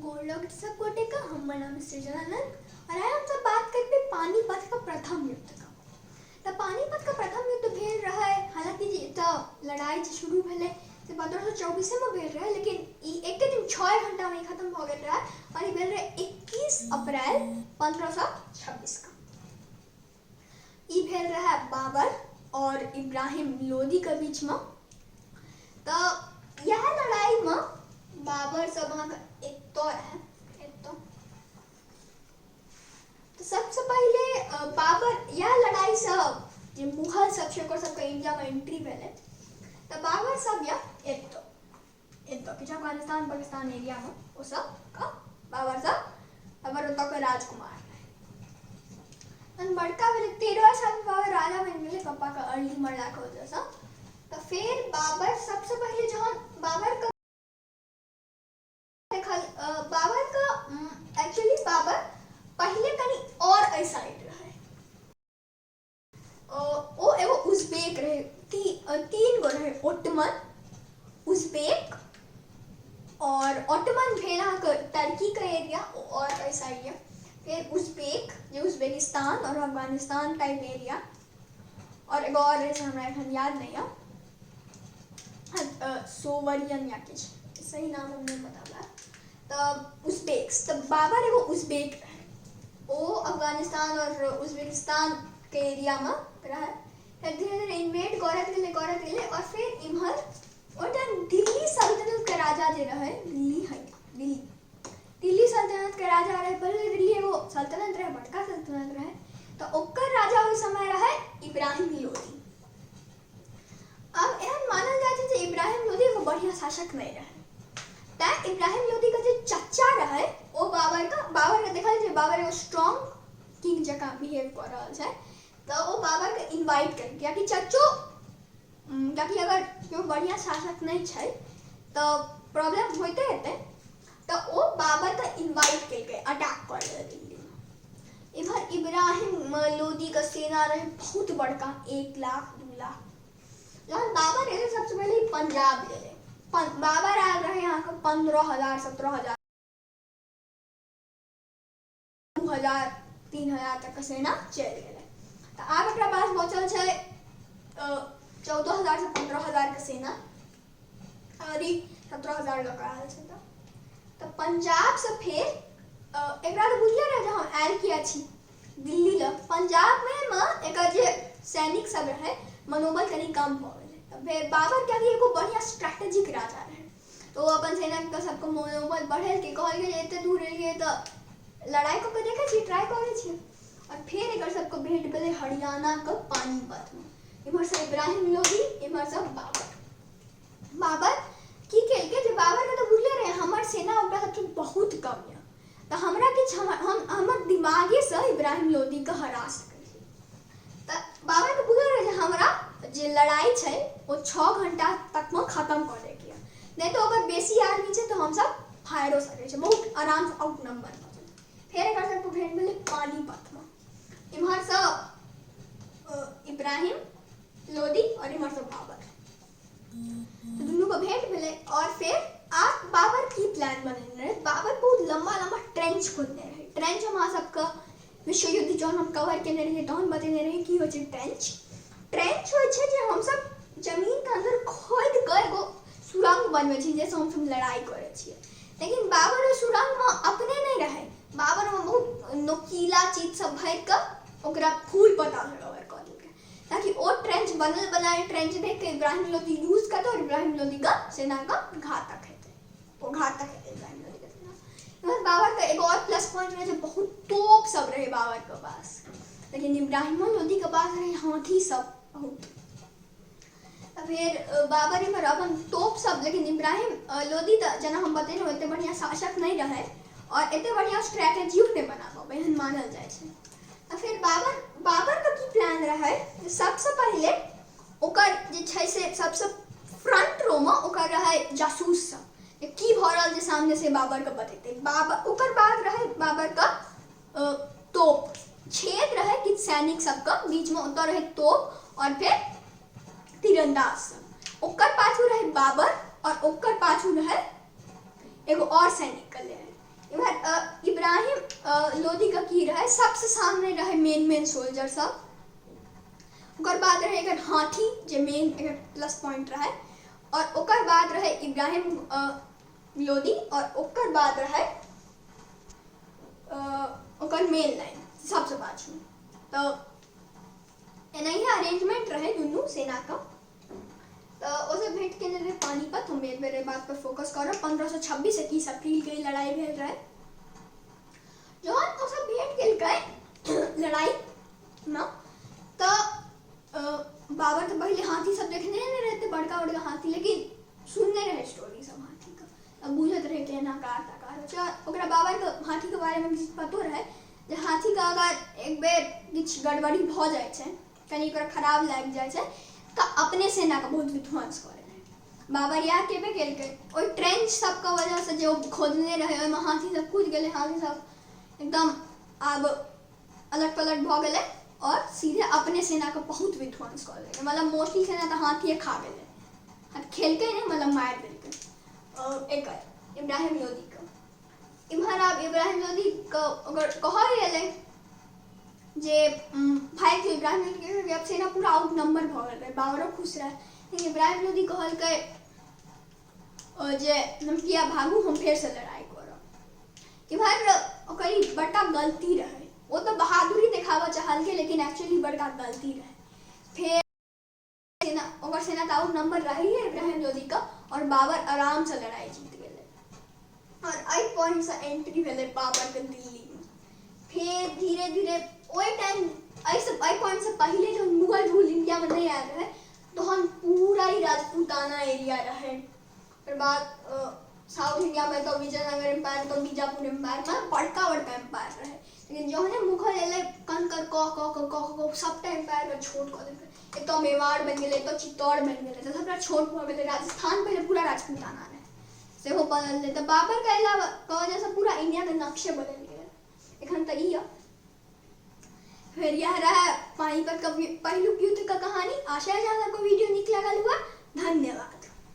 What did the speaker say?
गोलोक सब गोटे का हमर नाम सृजनानंद और आइ हम सब बात करबे पानीपत का प्रथम युद्ध का। त पानीपत का प्रथम युद्ध भेल रहे, हालांकि त लड़ाई शुरू भेले से 1524 में भेल रहे, लेकिन ई एक दिन 6 घंटा में खत्म भ गेल रहे और ई भेल रहे 21 अप्रैल 1526 का। ई भेल रहे बाबर और इब्राहिम लोदी के बीच में। तो यह लड़ाई में बाबर सब एक तो है तो सबसे पहले बाबर यह लड़ाई सब जे मुगल सब सबके इंडिया में एंट्री भेले तो बाबर सब या एक तो कि अफगानिस्तान पाकिस्तान एरिया में वो सब का बाबर का राजकुमार रहे। बड़का भेले 13 साल में बाबर राजा बन गए, पापा का अर्ली मरला के वजह से। तो फिर बाबर सबसे पहले जहाँ बाबर का एक्चुअली बाबर पहले कनी और साइड रहे, ओ एगो उज़्बेक रहे, तीन गो रहे, ओटमन, उज़्बेक और ओटमन भेला के टर्की का एरिया और ऐसा एरिया, फिर उज़्बेक जो उज़्बेकिस्तान और अफगानिस्तान टाइप एरिया, और एगो और रहे हमरा एखन याद नहीं है, सोवरियन या कुछ सही नाम हम नहीं बताला। तो उज़्बेक्स, तो बाबर एगो उज़्बेक रहे, वो अफगानिस्तान और उज़्बेकिस्तान के एरिया में रहे। फिर धीरे धीरे इन्वेड करत गेले और फिर इम्हर दिल्ली सल्तनत के राजा जे रहे, दिल्ली सल्तनत के राजा रहे। पहले दिल्ली एगो सल्तनत रहे, बड़का सल्तनत रहे, तो ओकर राजा उस समय रहे इब्राहिम लोदी। अब एहन मानल जाए छे जे इब्राहिम लोदी एगो बढ़िया शासक नहीं रहे। इब्राहिम लोदी का जो चचा रहे वो बाबर के देखल जे बाबर एगो स्ट्रांग किंग जका बिहेव कर रहल छै, तो वो बाबर के इनवाइट कर किया कि चचो ताकि अगर कोई बढ़िया शासक नहीं छै तो प्रॉब्लम होते हेते, तो वो बाबर का इनवाइट करके अटैक कर दिल्ली में। इधर इब्राहिम लोदी का सेना रहे बहुत बड़का, 1 लाख 2 लाख। जब बाबर एले सबसे पहले पंजाब ले, बाबर आयल रहे यहाँ का 15,000 17,000 2,000 3,000 तक का सेना चल गए। तो आब एकरा पास बचल छै 14,000 से 15,000 का सेना और 17,000 लोग आयल छै। तो पंजाब से फिर एकरा तो बुझले रहे जब हम आयल किया छी दिल्ली ल, पंजाब में एकर जे सैनिक सब रहे मनोबल कनी कम हो गए। फिर बाबर क्या एगो बढ़िया स्ट्रैटेजिक राजा रहे, तो अपन सेना के सबको मनोबल बढ़ेल के कहल गेल एते दूर एलिए तो लड़ाई को देखे छी, ट्राई करे छी। और फिर एकर सबको भेंट भेले हरियाणा के पानीपत में, इमहर से इब्राहिम लोदी, इमहर से बाबर की केल के जे बाबर के तो बुझले रहे हमर सेना ओकरा सबके बहुत कम है, तो हमरा किछ हमर दिमागे से इब्राहिम लोदी के हरा सके। तो बाबर के बुझले रहे हमरा जे लड़ाई छै वो 6 घंटा तक में खत्म कर दे के, नहीं तो अगर बेसी आदमी छै तो हम सब फायरो सके छै, बहुत आराम से आउट नंबर हो जाए। फिर एकर सबको भेंट मिले पानीपत में, इमहर से इब्राहिम लोदी और इमहर से बाबर, तो दोनों को भेंट मिले। और फिर आप बाबर की प्लान बने रहे, बाबर बहुत लंबा लंबा ट्रेंच खोदने रहे। ट्रेंच हम सबका विश्व युद्ध जो हम कवर करने रहे तो हम बतेने रहे कि हो छै ट्रेंच हो छै जे हम सब जमीन के अंदर खोद के एगो सुरंग बनवे छी जैसे हम सब लड़ाई करे छिए। लेकिन बाबर उस सुरंग में अपने नहीं रहे, बाबर में बहुत नोकीला चीज सब भर के ओकरा फूल पता कवर कर देलके, ताकि वो ट्रेंच बनाए ट्रेंच देख के इब्राहिम लोदी यूज करते और इब्राहिम लोदी का सेना का घातक हेते, वो घातक है इब्राहिम लोदी का सेना। बाबर का एगो और प्लस पॉइंट रहे, बहुत तोप सब रहे बाबर के पास, लेकिन इब्राहिम लोदी के पास रहे हाथी सब बहुत। फिर बाबर इमहर अपन तोप सब, लेकिन इब्राहिम लोदी जना हम बतेलहुँ एते बढ़िया शासक नहीं रहे और एते बढ़िया स्ट्रैटेजियो नहीं बना पाबे एहन मानल जाए छै। फिर बाबर का की प्लान रहे, सबसे पहले ओकर जे छै से सबसे फ्रंट रो में ओकर रहे जासूस सब की भ रहल जे सामने से बाबर के बतेते। बाबर ओकर बाद रहे बाबर का तोप छेद रहे कि सैनिक सबका बीच में उतर रहे तोप और फिर तीरंदाज सब। ओकर पाछू रहे बाबर और ओकर पाछू रहे एगो और सैनिक कर ले इधर इब्राहिम लोदी का की रहे सबसे सामने रहे मेन सोल्जर सब। ओकर बाद रहे एक हाथी जे मेन एक प्लस पॉइंट रहे, और ओकर बाद रहे इब्राहिम लोदी, और ओकर बाद रहे ओकर मेन लाइन सबसे पाछू। तो एनाही अरेंजमेंट रहे दुनू सेना का। तो उसे भेंट के रहे पानीपत। हम एक बेर बात पर फोकस करब। 1526 21 अप्रैल के लड़ाई भेल रहे। जहन उसे भेंट केलकै लड़ाई में, तो बाबर तो पहले हाथी सब देखने नहीं रहते, बड़का बड़का हाथी, लेकिन सुनने रहे स्टोरी सब हाथी का। अब बुझत रहे केना कार ओकरा बाबर के हाथी के बारे में पतो रहे जे हाथी का अगर एक बेर किछ गड़बड़ी भ जाय छै, कनी ओकरा खराब लाग जाय छै, तो अपने सेना का बहुत विध्वंस करे रहे। बाबर या केबे केलकै ओइ ट्रेंच सब का वजह से जो खोदने रहे ओइ में हाथी सब कूद गेले, हाथी सब एकदम आब अलट पलट भ गेले और सीधे अपने सेना का बहुत विध्वंस कर देलकै। मतलब मोस्टली सेना तो हाथी खा गेले, हाथ खेलकै नहीं, मतलब मार देलकै। और एक इब्राहिम लोदी का इम्हर अब इब्राहिम लोदी का अगर कहा गेलै जे भाई के इब्राहिम लोदी के अब सेना पूरा आउट नंबर भ गेल रहे, बाबरो खुश रहे, लेकिन इब्राहिम लोदी कहलकै जे हम किया भागू, हम फिर से लड़ाई करब। इम्हर ओकरी बड़का गलती रहे, वो तो बहादुरी दिखावा चाहलकै, लेकिन एक्चुअली बड़का गलती रहे। फिर सेना ओकर सेना का आउट नंबर रही है इब्राहिम लोदी का, और बाबर आराम से लड़ाई जीत गेले। और आई पॉइंट से एंट्री भेले बाबर के दिल्ली में। फिर धीरे धीरे ओई टाइम आई पॉइंट से पहले जो मुगल रूल इंडिया में नहीं आया रहे, तो हम पूरा ही राजपूताना एरिया रहे। फिर बाद साउथ इंडिया में तो विजयनगर एम्पायर, तो बीजापुर एम्पायर में बड़का बड़का एम्पायर रहे। लेकिन जो है मुगल एले कनकर क सबटा एम्पायर के छोट कर देलकै। एक तो मेवाड़ बन गेलै, तो चित्तौड़ बन गेलै, तो सबटा छोट भ गेलै। राजस्थान पहले पूरा राजपूताना रहे, सेहो बदल दे। तो बाबर के अलावा के वजह से पूरा इंडिया के नक्शे बदल गेलै। एखन तक ई फिर यह रहा पानीपत का पहलू युद्ध का कहानी। आशा है आपको वीडियो निक लगल हुआ। धन्यवाद।